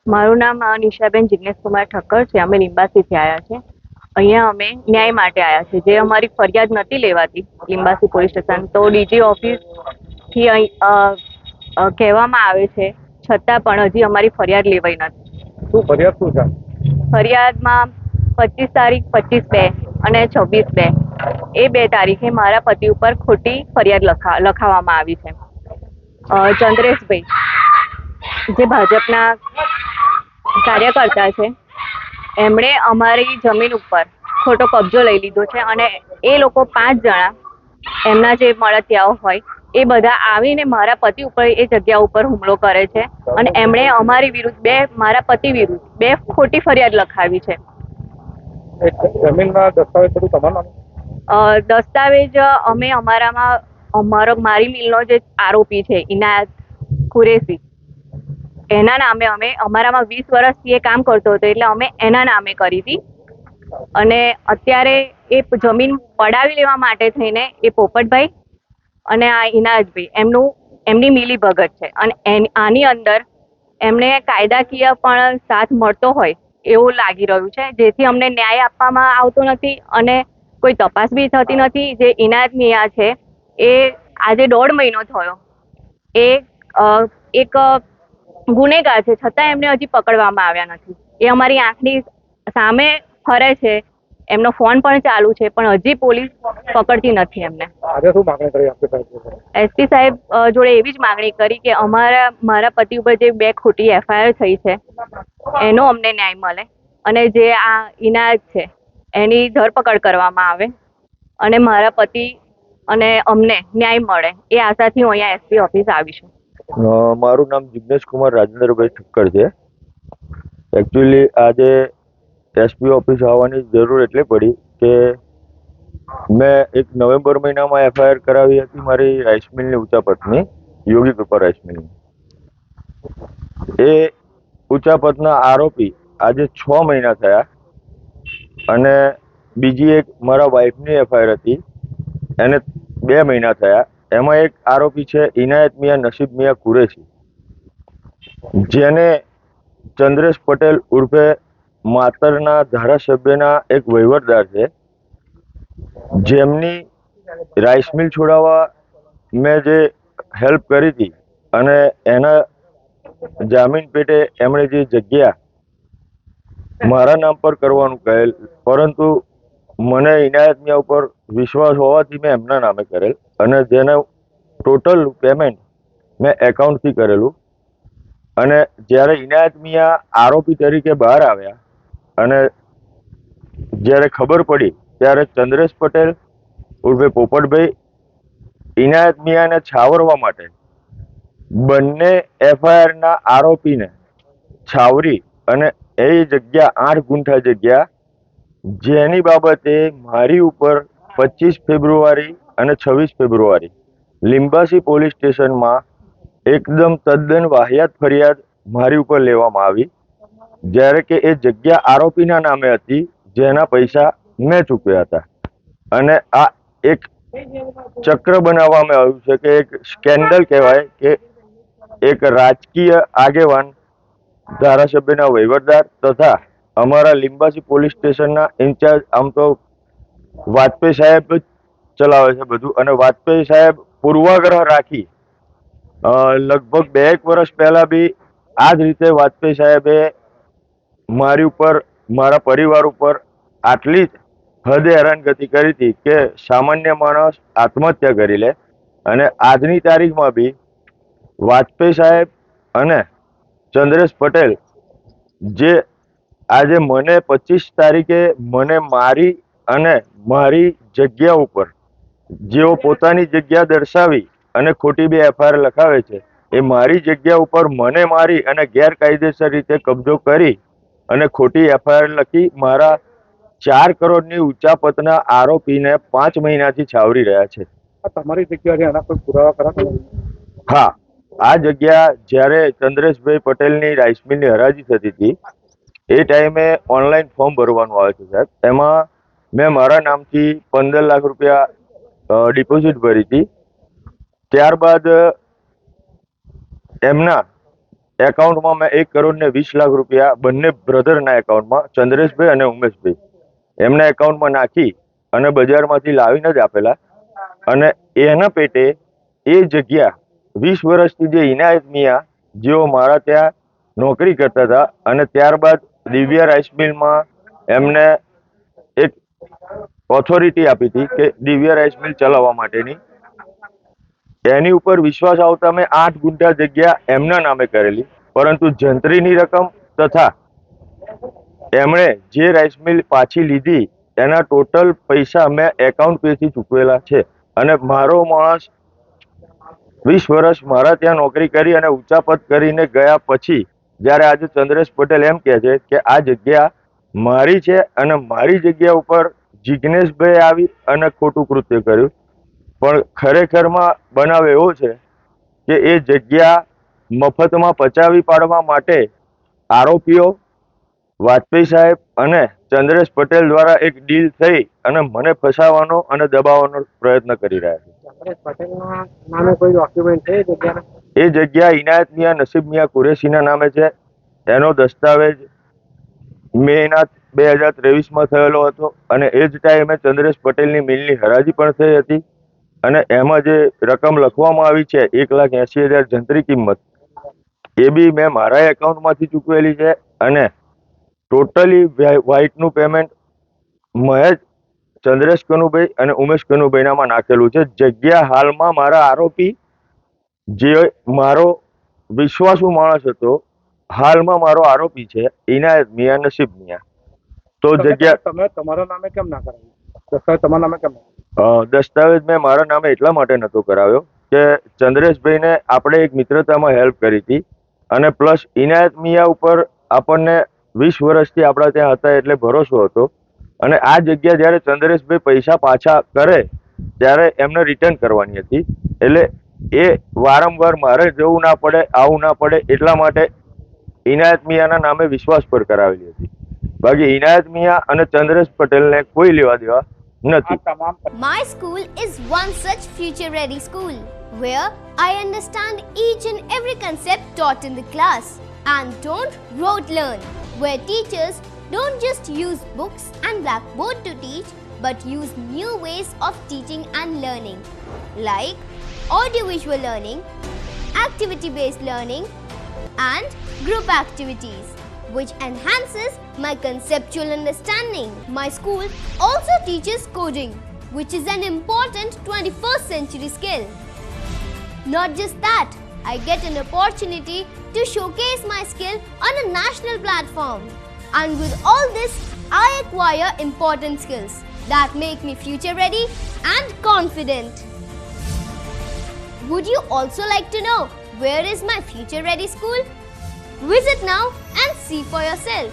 મારું નામ નિશાબેન જિગ્નેશકુમાર ઠક્કર છે. અમે લિંબાસીથી આવ્યા છે. અહીંયા અમે ન્યાય માટે આવ્યા છે. જે અમારી ફરિયાદ નથી લેવાતી લિંબાસી પોલીસ સ્ટેશન, તો ડીજી ઓફિસથી કહેવામાં આવે છે, છતાં પણ હજી અમારી ફરિયાદ લેવાઈ નથી. શું ફરિયાદ શું છે? ફરિયાદમાં 25 તારીખ, 25/2 અને 26/2 એ 2 તારીખે મારા પતિ ઉપર ખોટી ફરિયાદ લખાવવામાં આવી છે. ચંદ્રેશભાઈ, જે ભાજપના કાર્યકર્તા છે, એમણે અમારી જમીન ઉપર ખોટો કબજો લઈ લીધો છે અને એ લોકો 5 જણા, એમના જે મળતિયાઓ હોય એ બધા આવીને મારા પતિ ઉપર એ જગ્યા ઉપર હુમલો કરે છે અને એમણે અમારી વિરુદ્ધ મારા પતિ વિરુદ્ધ 2 ખોટી ફરિયાદ લખાવી છે. જમીનના દસ્તાવેજ બધું તમારું નામ? દસ્તાવેજ અમે મારી મિલનો જે આરોપી છે ઇનાયત કુરેશી, એના નામે અમારામાં 20 વર્ષથી એ કામ કરતો હતો, એટલે અમે એના નામે કરી હતી. અને અત્યારે એ જમીન પડાવી લેવા માટે થઈને એ પોપટભાઈ અને આ ઇનાયતભાઈ એમની મિલીભગત છે અને આની અંદર એમને કાયદાકીય પણ સાથ મળતો હોય એવું લાગી રહ્યું છે, જેથી અમને ન્યાય આપવામાં આવતો નથી અને કોઈ તપાસ બી થતી નથી. જે ઇનાયત મિયા છે એ આજે 1.5 મહિનો થયો, એ એક ગુનેગાર છે, છતાં એમને હજી પકડવામાં આવ્યા નથી. એ અમારી આંખની સામે ફરે છે, એમનો ફોન પણ ચાલુ છે, પણ હજી પોલીસ પકડતી નથી એમને. આજે શું માંગણી કરી આપે સાહેબ? એસપી સાહેબ જોડે એવી જ માંગણી કરી કે મારા પતિ ઉપર જે 2 ખોટી એફઆઈઆર થઈ છે એનો અમને ન્યાય મળે અને જે આ ઇનાયત છે એની ધરપકડ કરવામાં આવે અને મારા પતિ અને અમને ન્યાય મળે, એ આશાથી હું અહીંયા એસપી ઓફિસ આવી છું. મારું નામ જિગ્નેશકુમાર રાજેન્દ્રભાઈ ઠક્કર છે. એકચ્યુઅલી આજે એસપી ઓફિસ આવવાની જરૂર એટલે પડી કે મેં એક નવેમ્બર મહિનામાં એફઆઈઆર કરાવી હતી મારી રાઈસ મિલની ઉચાપતની, યોગી કૃપા રાઈસ મિલની. એ ઉચાપતના આરોપી આજે 6 મહિના થયા અને બીજી એક મારા વાઈફની એફઆઈઆર હતી, એને 2 મહિના થયા. એમાં એક આરોપી છે ઇનાયત મિયા નસીબ મિયા કુરેશી, જેને ચંદ્રેશ પટેલ ઉર્ફે માતરના ધારાસભ્યના એક વહીવટદાર છે, જેમની રાઈસ મિલ છોડાવવા મેં જે હેલ્પ કરી હતી અને એના જામીન પેટે એમણે જે જગ્યા મારા નામ પર કરવાનું કહેલ, પરંતુ મને ઇનાયત મિયા ઉપર વિશ્વાસ હોવાથી મેં એમના નામે કરેલ અને જેનું ટોટલ પેમેન્ટ મેં એકાઉન્ટથી કરેલું. અને જ્યારે ઇનાયત મિયા આરોપી તરીકે બહાર આવ્યા અને જ્યારે ખબર પડી ત્યારે ચંદ્રેશ પટેલ ઉર્ફે પોપટભાઈ ઇનાયત મિયાને છાવરવા માટે બંને એફઆઈઆરના આરોપીને છાવરી અને એ જગ્યા 8 ગુંઠા જગ્યા, જેની બાબતે મારી ઉપર 25 ફેબ્રુઆરી અને 26 ફેબ્રુઆરી લિંબાસી પોલીસ સ્ટેશનમાં એકદમ તદ્દન વાહિયાત ફરિયાદ મારી ઉપર લેવામાં આવી, જ્યારે કે એ જગ્યા આરોપીના નામે હતી, જેના પૈસા મેં ચૂકવ્યા હતા. અને આ એક ચક્ર બનાવવામાં આવ્યું છે કે એક સ્કેન્ડલ કહેવાય કે એક રાજકીય આગેવાન, ધારાસભ્યના વહીવટદાર તથા અમારા લિંબાસી પોલીસ સ્ટેશનના ઇન્ચાર્જ, આમ તો વાજપેયી સાહેબ જ ચલાવે છે બધું, અને વાજપેયી સાહેબ પૂર્વાગ્રહ રાખી લગભગ 2 વર્ષ પહેલા બી આ જ રીતે વાજપેયી સાહેબે મારી ઉપર, મારા પરિવાર ઉપર આટલી જ હદે હેરાનગતિ કરી હતી કે સામાન્ય માણસ આત્મહત્યા કરી લે. અને આજની તારીખમાં બી વાજપેયી સાહેબ અને ચંદ્રેશ પટેલ, જે આજે મને 25 તારીખે મને મારી અને મારી જગ્યા ઉપર જેઓ પોતાની જગ્યા દર્શાવી અને ખોટી 2 એફઆઈઆર લખાવે છે, એ મારી જગ્યા ઉપર મને મારી અને ગેરકાયદેસર રીતે કબજો કરી અને ખોટી એફઆઈઆર લખી મારા 4 કરોડની ઉચાપતના આરોપીને 5 મહિનાથી છાવરી રહ્યા છે. તમારી જગ્યા છે, એના કોઈ પુરાવા ખરા? હા, આ જગ્યા જ્યારે ચંદ્રેશભાઈ પટેલની રાઈસ મિલની હરાજી થતી હતી એ ટાઈમે ઓનલાઈન ફોર્મ ભરવાનું આવે છે સાહેબ. એમાં મેં મારા નામથી 15 લાખ રૂપિયા ડિપોઝિટ ભરી હતી. ત્યારબાદ એમના એકાઉન્ટમાં મેં 1,20,00,000 રૂપિયા બંને બ્રધરના એકાઉન્ટમાં, ચંદ્રેશભાઈ અને ઉમેશભાઈ, એમના એકાઉન્ટમાં નાખી અને બજારમાંથી લાવીને જ આપેલા. અને એના પેટે એ જગ્યા 20 વર્ષથી જે ઇનાયત મિયા, જેઓ મારા ત્યાં નોકરી કરતા હતા અને ત્યારબાદ દિવ્યા રાઈસ મિલમાં એમને એક ઓથોરિટી આપી હતી કે દિવ્યા રાઈસ મિલ ચલાવવા માટેની, એની ઉપર વિશ્વાસ આવતા મેં 8 ગુંઠા જગ્યા એમના નામે કરેલી. પરંતુ જંત્રીની રકમ તથા એમણે જે રાઈસ મિલ પાછી લીધી એના ટોટલ પૈસા મેં એકાઉન્ટ પેથી ચૂકવેલા છે. અને મારો માણસ 20 વર્ષ મારા ત્યાં નોકરી કરી અને ઊંચા પદ કરીને ગયા પછી જ્યારે આજે ચંદ્રેશ પટેલ એમ કહે છે કે આ જગ્યા મારી છે અને મારી જગ્યા ઉપર જિગ્નેશભાઈ આવી અને ખોટું કૃત્ય કર્યું, પણ ખરેખરમાં બનાવ એવો છે કે એ જગ્યા મફતમાં પચાવી પાડવા માટે આરોપીઓ વાજપેયી સાહેબ અને ચંદ્રેશ પટેલ દ્વારા એક ડીલ થઈ અને મને ફસાવવાનો અને દબાવવાનો પ્રયત્ન કરી રહ્યા છે. ચંદ્રેશ પટેલના નામે કોઈ ડોક્યુમેન્ટ છે એ જગ્યાના? એ જગ્યા ઇનાયત મિયા નસીબ મિયા કુરેશીના નામે છે. એનો દસ્તાવેજ મેના 2023માં થયેલો હતો અને એ જ ટાઈમે ચંદ્રેશ પટેલની મિલની હરાજી પણ થઈ હતી. અને એમાં જે રકમ લખવામાં આવી છે 1,80,000 જંત્રી કિંમત, એ બી મેં મારા એકાઉન્ટમાંથી ચૂકવેલી છે. અને ટોટલી વ્હાઇટનું પેમેન્ટ મહેજ ચંદ્રેશ કનુભાઈ અને ઉમેશ કનુભાઈનામાં નાખેલું છે. જગ્યા હાલમાં મારા આરોપી, જે મારો વિશ્વાસુ માણસ હતો, હાલમાં મારો આરોપી છે ઇનાયત મિયા નસીબ મિયા. તો જગ્યા તમે તમારા નામે કેમ ના કરાવી? દસ્તાવેજ તમારા નામે કેમ ના? દસ્તાવેજ મેં મારા નામે એટલા માટે નહોતો કરાવ્યો કે ચંદ્રેશભાઈને આપણે એક મિત્રતામાં હેલ્પ કરી હતી અને પ્લસ ઇનાયત મિયા ઉપર આપણને 20 વર્ષથી આપણા ત્યાં હતા એટલે ભરોસો હતો. અને આ જગ્યા જ્યારે ચંદ્રેશભાઈ પૈસા પાછા કરે ત્યારે એમને રિટર્ન કરવાની હતી. એટલે એ વારંવાર મારે જવું ના પડે, આવું ના પડે, એટલા માટે ઇનાયત મિયાના નામે વિશ્વાસ પર કરાવેલી હતી. બાકી ઇનાયત મિયા અને ચંદ્રેશ પટેલને કોઈ લેવા દેવા નથી. My school is one such future-ready school where I understand each and every concept taught in the class and don't rote learn, where teachers don't just use books and blackboard to teach but use new ways of teaching and learning like audiovisual learning, activity-based learning and group activities, which enhances my conceptual understanding. My school also teaches coding, which is an important 21st century skill. Not just that, I get an opportunity to showcase my skill on a national platform. And with all this, I acquire important skills that make me future ready and confident. Would you also like to know where is my future ready school? Visit now and see for yourself.